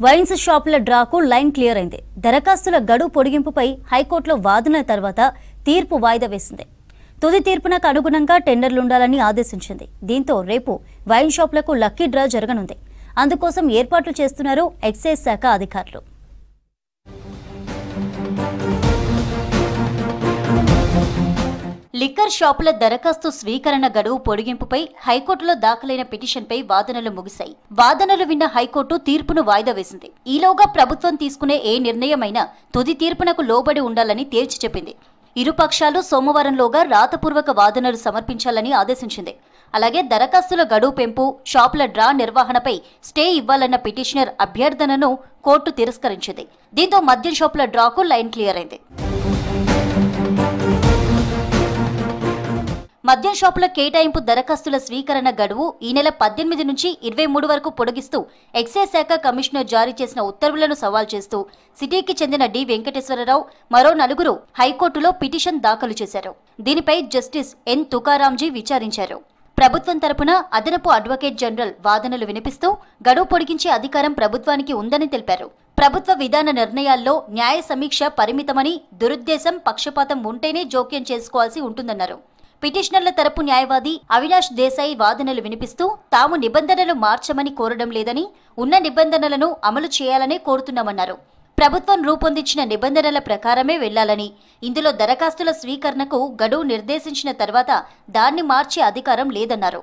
Wines షాపుల డ్రాకు line clear అయింది. దరఖాస్తుల గడువు పొడిగింపుపై హైకోర్టులో వాదనల తర్వాత తీర్పు వాయిదా వేసింది. తుది తీర్పునకు అనుగుణంగా టెండర్లుండాలని ఆదేశించింది. దీంతో రేపు వైన్ షాపులకు లక్కీ డ్రా జరగనుంది. అందుకోసం ఏర్పాట్లు చేస్తున్నారు ఎక్సైజ్ శాఖ అధికారులు. లిక్కర్ షాపుల దరఖాస్తు స్వీకరణ గడువు పొడిగింపుపై హైకోర్టులో దాఖలైన పిటిషన్పై వాదనలు ముగిశాయి. వాదనలు విన్న హైకోర్టు తీర్పును వాయిదా వేసింది. ఈలోగా ప్రభుత్వం తీసుకునే ఏ నిర్ణయమైనా తుది తీర్పునకు లోబడి ఉండాలని తేల్చి చెప్పింది. ఇరుపక్షాలు సోమవారంలోగా రాతపూర్వక వాదనలు సమర్పించాలని ఆదేశించింది. అలాగే దరఖాస్తుల గడువు పెంపు, షాపుల డ్రా నిర్వహణపై స్టే ఇవ్వాలన్న పిటిషనర్ అభ్యర్థనను కోర్టు తిరస్కరించింది. దీంతో మద్యం షాపుల డ్రాకు లైన్ క్లియర్ అయింది. మద్యం షాపుల కేటాయింపు దరఖాస్తుల స్వీకరణ గడువు ఈ నెల 18 నుంచి 23 వరకు పొడిగిస్తూ ఎక్సైజ్ శాఖ కమిషనర్ జారీ చేసిన ఉత్తర్వులను సవాల్ చేస్తూ సిటీకి చెందిన డి వెంకటేశ్వరరావు, మరో 4 హైకోర్టులో పిటిషన్ దాఖలు చేశారు. దీనిపై జస్టిస్ ఎన్ తుకారాంజీ విచారించారు. ప్రభుత్వం తరపున అదనపు అడ్వకేట్ జనరల్ వాదనలు వినిపిస్తూ గడువు పొడిగించే అధికారం ప్రభుత్వానికి ఉందని తెలిపారు. ప్రభుత్వ విధాన నిర్ణయాల్లో న్యాయ సమీక్ష పరిమితమని, దురుద్దేశం, పక్షపాతం ఉంటేనే జోక్యం చేసుకోవాల్సి ఉంటుందన్నారు. పిటిషనర్ల తరపు న్యాయవాది అవినాష్ దేశాయి వాదనలు వినిపిస్తూ తాము నిబంధనలు మార్చమని కోరడం లేదని, ఉన్న నిబంధనలను అమలు చేయాలనే కోరుతున్నామన్నారు. ప్రభుత్వం రూపొందించిన నిబంధనల ప్రకారమే వెళ్లాలని, ఇందులో దరఖాస్తుల స్వీకరణకు గడువు నిర్దేశించిన తర్వాత దాన్ని మార్చే అధికారం లేదన్నారు.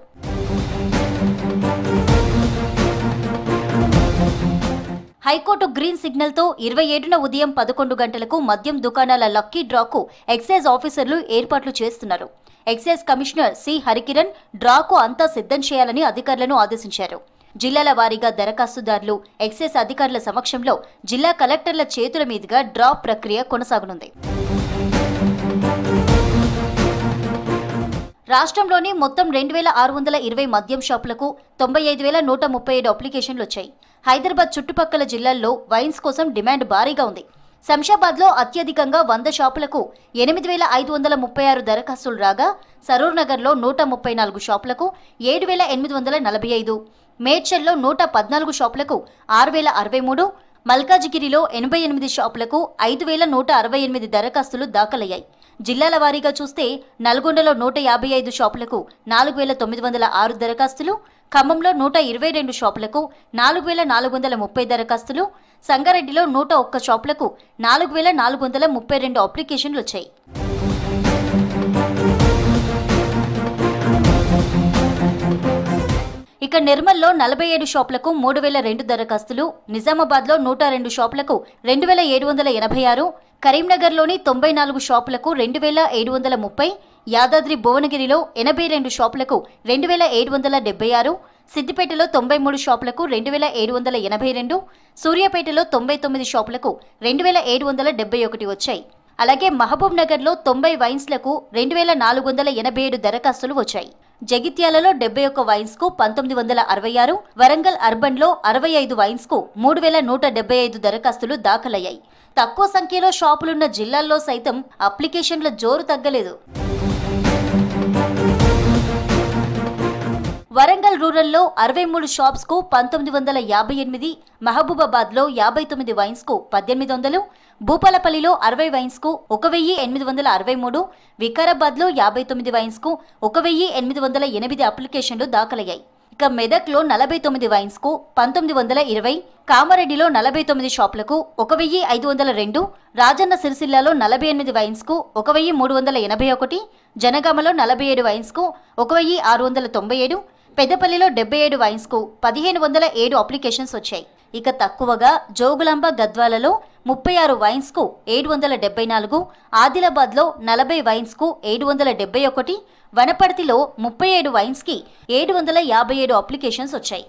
హైకోర్టు గ్రీన్ సిగ్నల్ తో 27న ఉదయం 11 గంటలకు మద్యం దుకాణాల లక్కీ డ్రాకు ఎక్సైజ్ ఆఫీసర్లు ఏర్పాట్లు చేస్తున్నారు. ఎక్సైజ్ కమిషనర్ సి హరికిరణ్ డ్రాకు అంతా సిద్ధం చేయాలని అధికారులను ఆదేశించారు. జిల్లాల వారీగా దరఖాస్తుదారులు, ఎక్సైజ్ అధికారుల సమక్షంలో జిల్లా కలెక్టర్ల చేతుల మీదుగా డ్రా ప్రక్రియ కొనసాగనుంది. రాష్ట్రంలోని మొత్తం 2620 మద్యం షాపులకు 95,137 అప్లికేషన్లు వచ్చాయి. హైదరాబాద్ చుట్టుపక్కల జిల్లాల్లో వైన్స్ కోసం డిమాండ్ భారీగా ఉంది. శంషాబాద్లో అత్యధికంగా 100 షాపులకు 8,536 దరఖాస్తులు రాగా, సరూర్ నగర్లో 134 షాపులకు 7,845, మేడ్చల్లో 114 షాపులకు 6,063, మల్కాజిగిరిలో 88 షాపులకు 5,168 దరఖాస్తులు దాఖలయ్యాయి. జిల్లాల వారీగా చూస్తే నల్గొండలో 155 షాపులకు 4,906 దరఖాస్తులు, ఖమ్మంలో 122 షాపులకు 4,430 దరఖాస్తులు, సంగారెడ్డిలో 101 షాపులకు 4,432 అప్లికేషన్లు వచ్చాయి. ఇక నిర్మల్లో 47 షాపులకు 3,002 దరఖాస్తులు, నిజామాబాద్లో 102 షాపులకు 2,786, కరీంనగర్లోని 94 షాపులకు 2,730, యాదాద్రి భువనగిరిలో 82 షాపులకు 2,776, సిద్దిపేటలో 93 షాపులకు 2,782, సూర్యాపేటలో 99 షాపులకు 2,771 వచ్చాయి. అలాగే మహబూబ్ నగర్లో 90 వైన్స్లకు 2,487 దరఖాస్తులు వచ్చాయి. జగిత్యాలలో 71 వైన్స్ కు 1966, వరంగల్ అర్బన్ లో 65 వైన్స్ కు 3,175 దరఖాస్తులు దాఖలయ్యాయి. తక్కువ సంఖ్యలో షాపులున్న జిల్లాల్లో సైతం అప్లికేషన్ల జోరు తగ్గలేదు. వరంగల్ రూరల్లో 63 షాప్స్ కు 1958, మహబూబాబాద్ లో 59 వైన్స్ కు 1800, భూపాలపల్లిలో 60 వైన్స్ కు 1,863, వికారాబాద్ లో 59 వైన్స్ కు 1,808 అప్లికేషన్లు దాఖలయ్యాయి. ఇక మెదక్లో 49 వైన్స్ కు 1920, కామారెడ్డిలో 49 షాపులకు 1,502, రాజన్న సిరిసిల్లాలో 48 వైన్స్ కు 1,381, జనగామలో 47 వైన్స్ కు 1,697, పెద్దపల్లిలో 77 వైన్స్ కు 1,507 అప్లికేషన్స్ వచ్చాయి. ఇక తక్కువగా జోగులాంబ, గద్వాలలో 36 వైన్స్ కు 774, ఆదిలాబాద్ లో 40 వైన్స్ కు 771, వనపర్తిలో 37 వైన్స్ కి 757 అప్లికేషన్స్ వచ్చాయి.